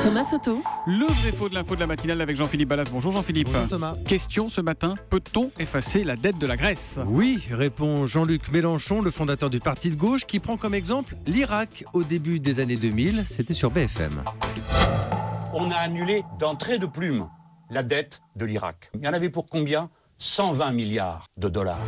Thomas Soto. Le vrai faux de l'info de la matinale avec Jean-Philippe Ballas. Bonjour Jean-Philippe. Bonjour Thomas. Question ce matin, peut-on effacer la dette de la Grèce ? Oui, répond Jean-Luc Mélenchon, le fondateur du parti de gauche, qui prend comme exemple l'Irak au début des années 2000. C'était sur BFM. On a annulé d'entrée de plume la dette de l'Irak. Il y en avait pour combien ? 120 milliards de dollars.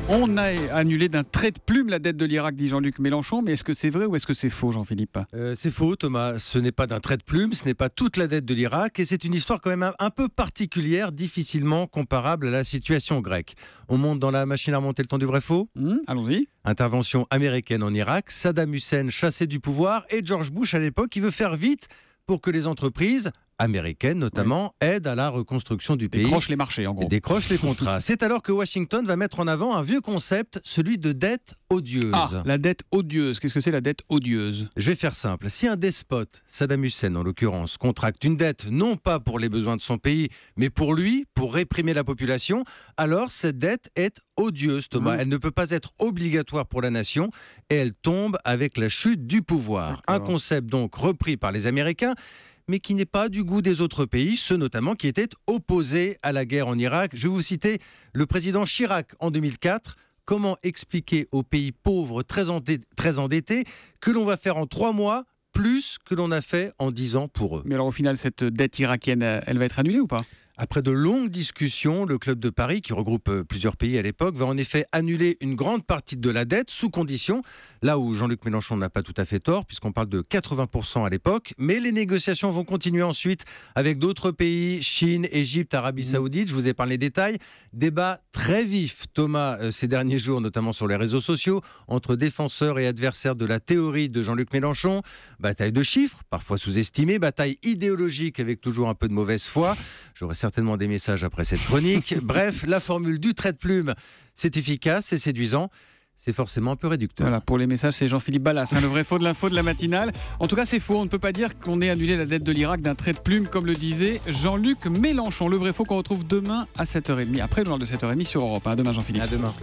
On a annulé d'un trait de plume la dette de l'Irak, dit Jean-Luc Mélenchon, mais est-ce que c'est vrai ou est-ce que c'est faux, Jean-Philippe ? C'est faux Thomas, ce n'est pas d'un trait de plume, ce n'est pas toute la dette de l'Irak et c'est une histoire quand même un peu particulière, difficilement comparable à la situation grecque. On monte dans la machine à remonter le temps du vrai faux ? Allons-y. Intervention américaine en Irak, Saddam Hussein chassé du pouvoir et George Bush à l'époque qui veut faire vite pour que les entreprises américaines notamment aident à la reconstruction du pays. Décroche les marchés en gros. Et décroche les contrats. C'est alors que Washington va mettre en avant un vieux concept, celui de dette odieuse. Ah, la dette odieuse. Qu'est-ce que c'est la dette odieuse ? Je vais faire simple. Si un despote, Saddam Hussein en l'occurrence, contracte une dette non pas pour les besoins de son pays, mais pour lui, pour réprimer la population, alors cette dette est odieuse, Thomas. Elle ne peut pas être obligatoire pour la nation et elle tombe avec la chute du pouvoir. Un concept donc repris par les Américains, mais qui n'est pas du goût des autres pays, ceux notamment qui étaient opposés à la guerre en Irak. Je vais vous citer le président Chirac en 2004. Comment expliquer aux pays pauvres très endettés que l'on va faire en 3 mois plus que l'on a fait en 10 ans pour eux ? Mais alors au final, cette dette irakienne, elle va être annulée ou pas ? Après de longues discussions, le Club de Paris, qui regroupe plusieurs pays à l'époque, va en effet annuler une grande partie de la dette sous condition, là où Jean-Luc Mélenchon n'a pas tout à fait tort, puisqu'on parle de 80% à l'époque. Mais les négociations vont continuer ensuite avec d'autres pays, Chine, Égypte, Arabie Saoudite. Je vous épargne les détails. Débat très vif, Thomas, ces derniers jours, notamment sur les réseaux sociaux, entre défenseurs et adversaires de la théorie de Jean-Luc Mélenchon. Bataille de chiffres, parfois sous-estimée, bataille idéologique avec toujours un peu de mauvaise foi. J'aurais certainement des messages après cette chronique. Bref, la formule du trait de plume, c'est efficace, c'est séduisant, c'est forcément un peu réducteur. Voilà, pour les messages, c'est Jean-Philippe Ballas, le vrai faux de l'info de la matinale. En tout cas, c'est faux. On ne peut pas dire qu'on ait annulé la dette de l'Irak d'un trait de plume, comme le disait Jean-Luc Mélenchon. Le vrai faux qu'on retrouve demain à 7h30, après le journal de 7h30 sur Europe 1. À demain, Jean-Philippe. À demain.